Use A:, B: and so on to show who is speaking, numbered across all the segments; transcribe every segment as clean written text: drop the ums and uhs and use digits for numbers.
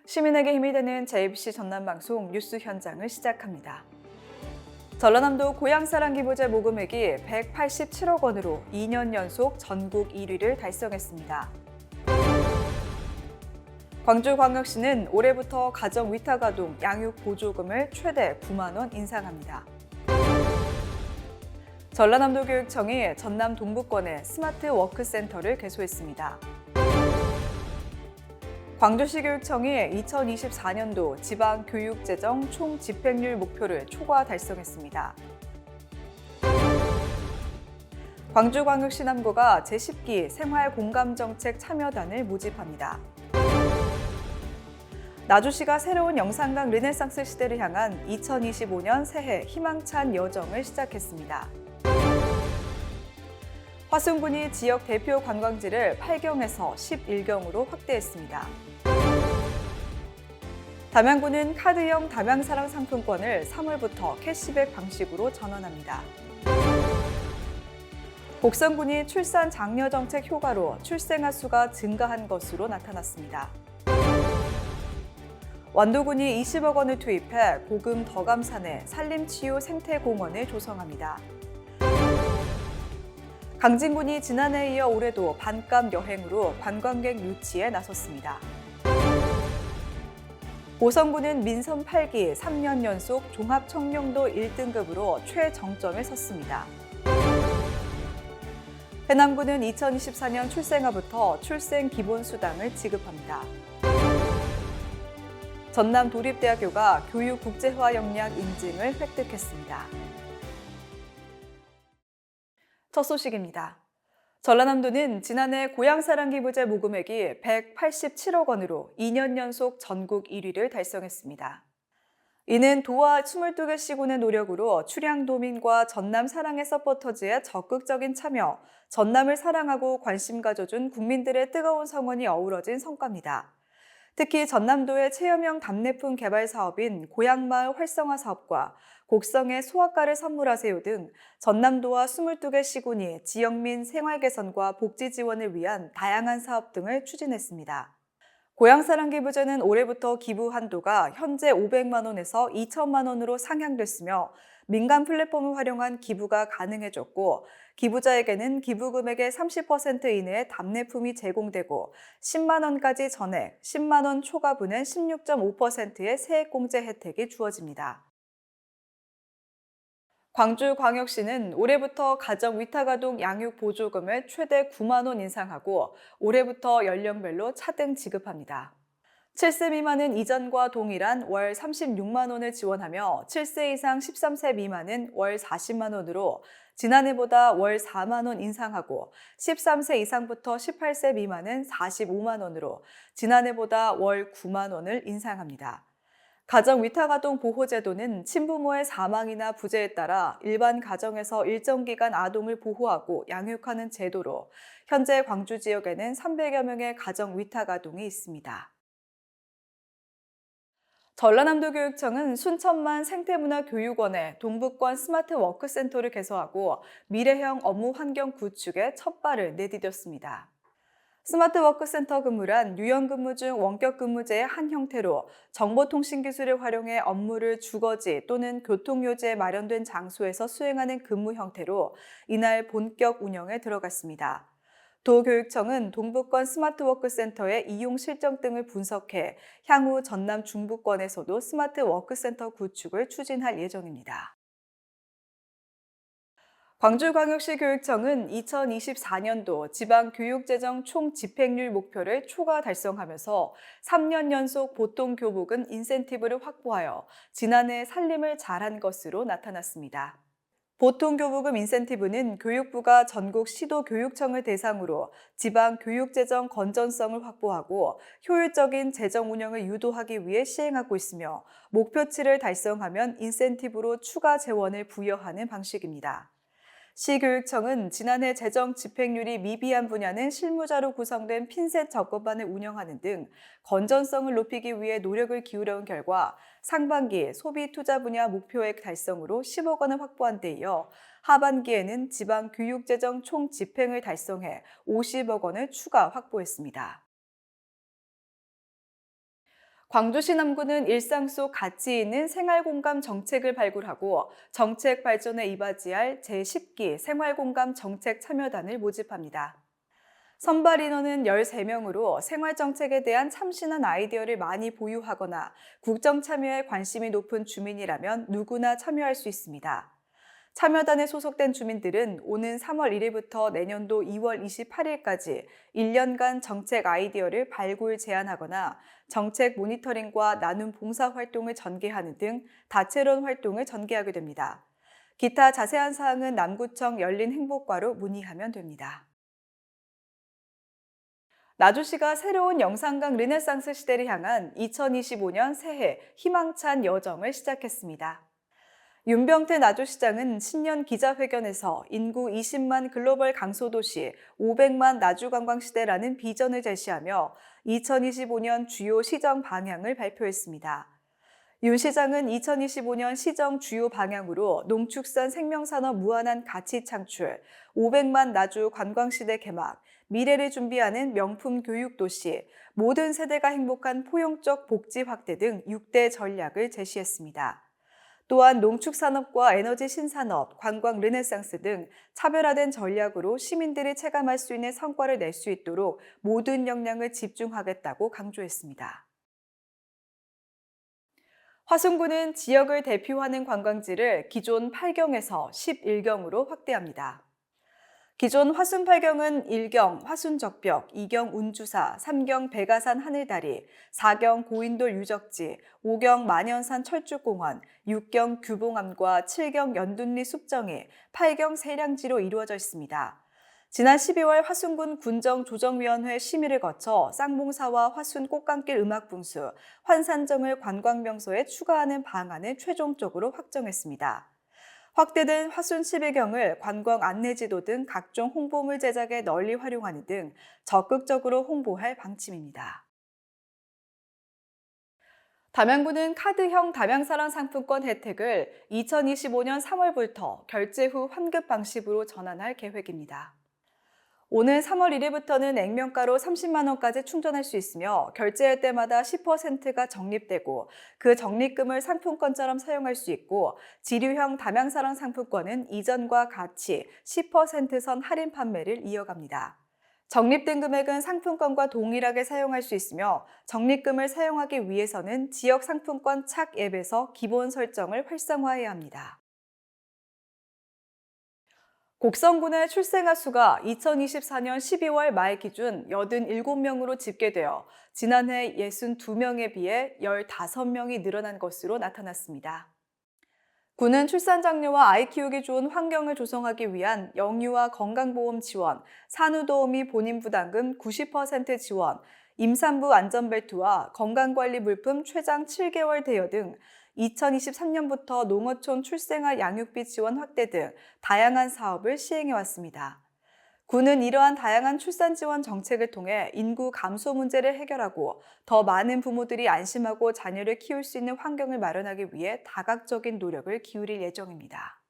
A: 시민에게 힘이 되는 JBC 전남방송 뉴스 현장을 시작합니다. 전라남도 고향사랑 기부제 모금액이 187억 원으로 2년 연속 전국 1위를 달성했습니다. 광주광역시는 올해부터 가정 위탁아동 양육 보조금을 최대 9만 원 인상합니다. 전라남도 교육청이 전남 동북권에 스마트 워크센터를 개소했습니다. 광주시 교육청이 2024년도 지방교육재정 총 집행률 목표를 초과 달성했습니다. 광주광역시 남구가 제10기 생활공감정책 참여단을 모집합니다. 나주시가 새로운 영산강 르네상스 시대를 향한 2025년 새해 희망찬 여정을 시작했습니다. 화순군이 지역 대표 관광지를 8경에서 11경으로 확대했습니다. 담양군은 카드형 담양사랑 상품권을 3월부터 캐시백 방식으로 전환합니다. 곡성군이 출산 장려 정책 효과로 출생아 수가 증가한 것으로 나타났습니다. 완도군이 20억 원을 투입해 고금 덕암산에 산림치유 생태공원을 조성합니다. 강진군이 지난해에 이어 올해도 반값 여행으로 관광객 유치에 나섰습니다. 보성군은 민선 8기 3년 연속 종합청룡도 1등급으로 최정점에 섰습니다. 해남군은 2024년 출생아부터 출생기본수당을 지급합니다. 전남도립대학교가 교육 국제화 역량 인증을 획득했습니다. 첫 소식입니다. 전라남도는 지난해 고향사랑 기부제 모금액이 187억 원으로 2년 연속 전국 1위를 달성했습니다. 이는 도와 22개 시군의 노력으로 출향도민과 전남 사랑의 서포터즈의 적극적인 참여, 전남을 사랑하고 관심 가져준 국민들의 뜨거운 성원이 어우러진 성과입니다. 특히 전남도의 체험형 답례품 개발 사업인 고향마을 활성화 사업과 곡성의 소아과를 선물하세요 등 전남도와 22개 시군이 지역민 생활 개선과 복지 지원을 위한 다양한 사업 등을 추진했습니다. 고향사랑 기부제는 올해부터 기부 한도가 현재 500만 원에서 2천만 원으로 상향됐으며 민간 플랫폼을 활용한 기부가 가능해졌고 기부자에게는 기부 금액의 30% 이내의 답례품이 제공되고 10만 원까지 전액, 10만 원 초과분은 16.5%의 세액공제 혜택이 주어집니다. 광주광역시는 올해부터 가정 위탁아동 양육 보조금을 최대 9만 원 인상하고 올해부터 연령별로 차등 지급합니다. 7세 미만은 이전과 동일한 월 36만 원을 지원하며 7세 이상 13세 미만은 월 40만 원으로 지난해보다 월 4만 원 인상하고 13세 이상부터 18세 미만은 45만 원으로 지난해보다 월 9만 원을 인상합니다. 가정 위탁아동 보호제도는 친부모의 사망이나 부재에 따라 일반 가정에서 일정 기간 아동을 보호하고 양육하는 제도로 현재 광주 지역에는 300여 명의 가정 위탁아동이 있습니다. 전라남도 교육청은 순천만 생태문화교육원에 동북권 스마트 워크센터를 개소하고 미래형 업무 환경 구축에 첫 발을 내디뎠습니다. 스마트 워크센터 근무란 유연근무 중 원격근무제의 한 형태로 정보통신기술을 활용해 업무를 주거지 또는 교통요지에 마련된 장소에서 수행하는 근무 형태로 이날 본격 운영에 들어갔습니다. 도교육청은 동북권 스마트워크센터의 이용 실정 등을 분석해 향후 전남 중부권에서도 스마트워크센터 구축을 추진할 예정입니다. 광주광역시 교육청은 2024년도 지방교육재정 총 집행률 목표를 초과 달성하면서 3년 연속 보통교부금 인센티브를 확보하여 지난해 살림을 잘한 것으로 나타났습니다. 보통교부금 인센티브는 교육부가 전국 시도교육청을 대상으로 지방교육재정 건전성을 확보하고 효율적인 재정 운영을 유도하기 위해 시행하고 있으며 목표치를 달성하면 인센티브로 추가 재원을 부여하는 방식입니다. 시교육청은 지난해 재정 집행률이 미비한 분야는 실무자로 구성된 핀셋 접근반을 운영하는 등 건전성을 높이기 위해 노력을 기울여온 결과 상반기 소비 투자 분야 목표액 달성으로 10억 원을 확보한 데 이어 하반기에는 지방 교육재정 총 집행을 달성해 50억 원을 추가 확보했습니다. 광주시 남구는 일상 속 가치 있는 생활공감 정책을 발굴하고 정책 발전에 이바지할 제10기 생활공감 정책 참여단을 모집합니다. 선발 인원은 13명으로 생활정책에 대한 참신한 아이디어를 많이 보유하거나 국정 참여에 관심이 높은 주민이라면 누구나 참여할 수 있습니다. 참여단에 소속된 주민들은 오는 3월 1일부터 내년도 2월 28일까지 1년간 정책 아이디어를 발굴 제안하거나 정책 모니터링과 나눔 봉사 활동을 전개하는 등 다채로운 활동을 전개하게 됩니다. 기타 자세한 사항은 남구청 열린행복과로 문의하면 됩니다. 나주시가 새로운 영산강 르네상스 시대를 향한 2025년 새해 희망찬 여정을 시작했습니다. 윤병태 나주시장은 신년 기자회견에서 인구 20만 글로벌 강소도시 500만 나주관광시대라는 비전을 제시하며 2025년 주요 시정 방향을 발표했습니다. 윤 시장은 2025년 시정 주요 방향으로 농축산 생명산업 무한한 가치 창출, 500만 나주 관광시대 개막, 미래를 준비하는 명품 교육도시, 모든 세대가 행복한 포용적 복지 확대 등 6대 전략을 제시했습니다. 또한 농축산업과 에너지 신산업, 관광 르네상스 등 차별화된 전략으로 시민들이 체감할 수 있는 성과를 낼 수 있도록 모든 역량을 집중하겠다고 강조했습니다. 화순구는 지역을 대표하는 관광지를 기존 8경에서 11경으로 확대합니다. 기존 화순 8경은 1경 화순적벽, 2경 운주사, 3경 백아산 하늘다리, 4경 고인돌 유적지, 5경 만연산 철쭉공원, 6경 규봉암과 7경 연둔리 숲정이, 8경 세량지로 이루어져 있습니다. 지난 12월 화순군 군정조정위원회 심의를 거쳐 쌍봉사와 화순 꽃감길 음악분수, 환산정을 관광명소에 추가하는 방안을 최종적으로 확정했습니다. 확대된 화순 11경을 관광 안내지도 등 각종 홍보물 제작에 널리 활용하는 등 적극적으로 홍보할 방침입니다. 담양구는 카드형 담양사랑 상품권 혜택을 2025년 3월부터 결제 후 환급 방식으로 전환할 계획입니다. 오는 3월 1일부터는 액면가로 30만 원까지 충전할 수 있으며 결제할 때마다 10%가 적립되고 그 적립금을 상품권처럼 사용할 수 있고 지류형 담양사랑 상품권은 이전과 같이 10%선 할인 판매를 이어갑니다. 적립된 금액은 상품권과 동일하게 사용할 수 있으며 적립금을 사용하기 위해서는 지역 상품권 착 앱에서 기본 설정을 활성화해야 합니다. 곡성군의 출생아 수가 2024년 12월 말 기준 87명으로 집계되어 지난해 62명에 비해 15명이 늘어난 것으로 나타났습니다. 군은 출산 장려와 아이 키우기 좋은 환경을 조성하기 위한 영유아 건강보험 지원, 산후도우미 본인 부담금 90% 지원, 임산부 안전벨트와 건강관리 물품 최장 7개월 대여 등 2023년부터 농어촌 출생아 양육비 지원 확대 등 다양한 사업을 시행해왔습니다. 군은 이러한 다양한 출산 지원 정책을 통해 인구 감소 문제를 해결하고 더 많은 부모들이 안심하고 자녀를 키울 수 있는 환경을 마련하기 위해 다각적인 노력을 기울일 예정입니다.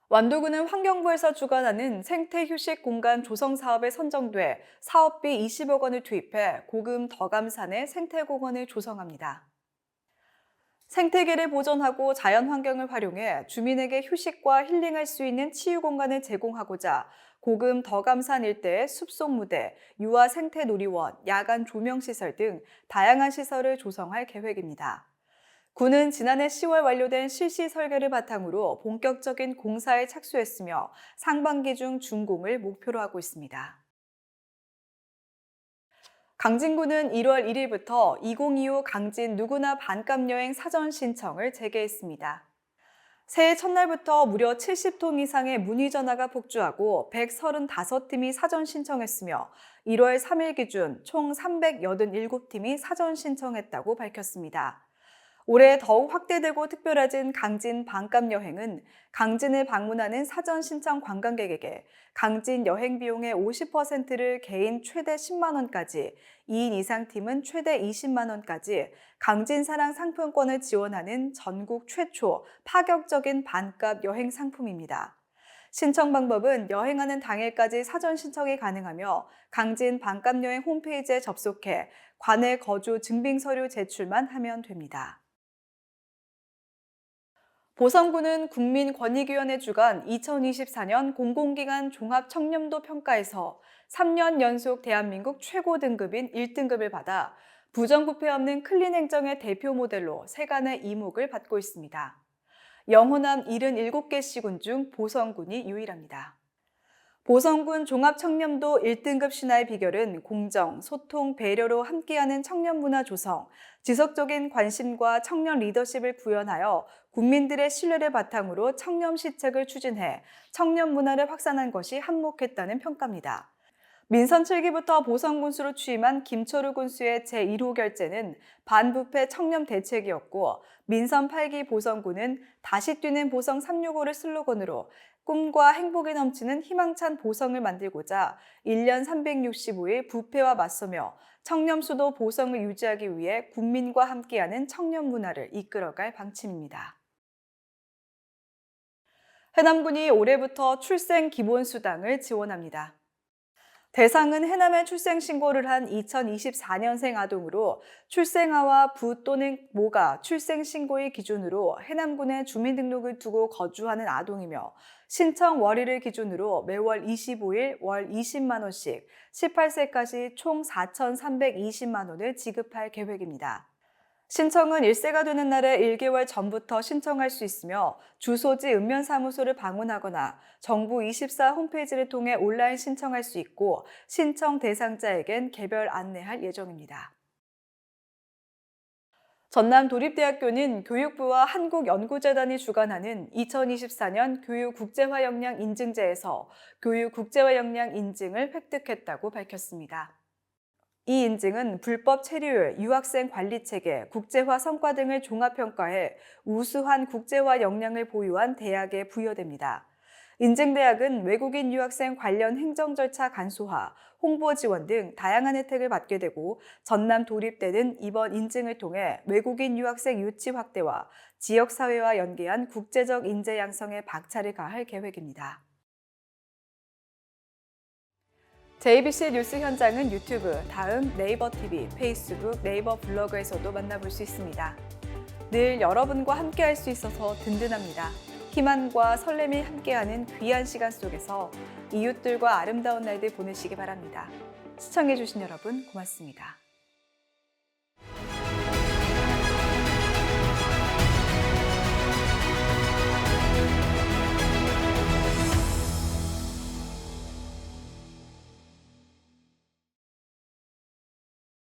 A: 완도군은 환경부에서 주관하는 생태휴식 공간 조성 사업에 선정돼 사업비 20억 원을 투입해 고금 덕암산의 생태공원을 조성합니다. 생태계를 보존하고 자연환경을 활용해 주민에게 휴식과 힐링할 수 있는 치유 공간을 제공하고자 고금 덕암산 일대의 숲속 무대, 유아 생태놀이원, 야간 조명시설 등 다양한 시설을 조성할 계획입니다. 군은 지난해 10월 완료된 실시 설계를 바탕으로 본격적인 공사에 착수했으며 상반기 중 준공을 목표로 하고 있습니다. 강진구는 1월 1일부터 2025 강진 누구나 반값 여행 사전 신청을 재개했습니다. 새해 첫날부터 무려 70통 이상의 문의 전화가 폭주하고 135팀이 사전 신청했으며 1월 3일 기준 총 387팀이 사전 신청했다고 밝혔습니다. 올해 더욱 확대되고 특별해진 강진 반값 여행은 강진을 방문하는 사전 신청 관광객에게 강진 여행 비용의 50%를 개인 최대 10만 원까지, 2인 이상 팀은 최대 20만 원까지 강진 사랑 상품권을 지원하는 전국 최초 파격적인 반값 여행 상품입니다. 신청 방법은 여행하는 당일까지 사전 신청이 가능하며 강진 반값여행 홈페이지에 접속해 관내 거주 증빙 서류 제출만 하면 됩니다. 보성군은 국민권익위원회 주관 2024년 공공기관 종합청렴도 평가에서 3년 연속 대한민국 최고 등급인 1등급을 받아 부정부패 없는 클린 행정의 대표 모델로 세간의 이목을 받고 있습니다. 영호남 77개 시군 중 보성군이 유일합니다. 보성군 종합청렴도 1등급 신화의 비결은 공정, 소통, 배려로 함께하는 청년 문화 조성, 지속적인 관심과 청년 리더십을 구현하여 국민들의 신뢰를 바탕으로 청렴 시책을 추진해 청년 문화를 확산한 것이 한몫했다는 평가입니다. 민선 7기부터 보성군수로 취임한 김철우 군수의 제1호 결재는 반부패 청렴 대책이었고, 민선 8기 보성군은 다시 뛰는 보성 365를 슬로건으로 꿈과 행복이 넘치는 희망찬 보성을 만들고자 1년 365일 부패와 맞서며 청렴 수도 보성을 유지하기 위해 국민과 함께하는 청년 문화를 이끌어갈 방침입니다. 해남군이 올해부터 출생 기본수당을 지원합니다. 대상은 해남에 출생신고를 한 2024년생 아동으로 출생아와 부 또는 모가 출생신고일 기준으로 해남군에 주민등록을 두고 거주하는 아동이며 신청 월일을 기준으로 매월 25일 월 20만 원씩 18세까지 총 4,320만 원을 지급할 계획입니다. 신청은 1세가 되는 날에 1개월 전부터 신청할 수 있으며 주소지 읍면사무소를 방문하거나 정부 24 홈페이지를 통해 온라인 신청할 수 있고 신청 대상자에겐 개별 안내할 예정입니다. 전남도립대학교는 교육부와 한국연구재단이 주관하는 2024년 교육국제화 역량 인증제에서 교육국제화 역량 인증을 획득했다고 밝혔습니다. 이 인증은 불법 체류율, 유학생 관리체계, 국제화 성과 등을 종합평가해 우수한 국제화 역량을 보유한 대학에 부여됩니다. 인증대학은 외국인 유학생 관련 행정 절차 간소화, 홍보 지원 등 다양한 혜택을 받게 되고 전남도립대는 이번 인증을 통해 외국인 유학생 유치 확대와 지역사회와 연계한 국제적 인재 양성에 박차를 가할 계획입니다. JBC 뉴스 현장은 유튜브, 다음 네이버 TV, 페이스북, 네이버 블로그에서도 만나볼 수 있습니다. 늘 여러분과 함께할 수 있어서 든든합니다. 희망과 설렘이 함께하는 귀한 시간 속에서 이웃들과 아름다운 날들 보내시기 바랍니다. 시청해주신 여러분 고맙습니다.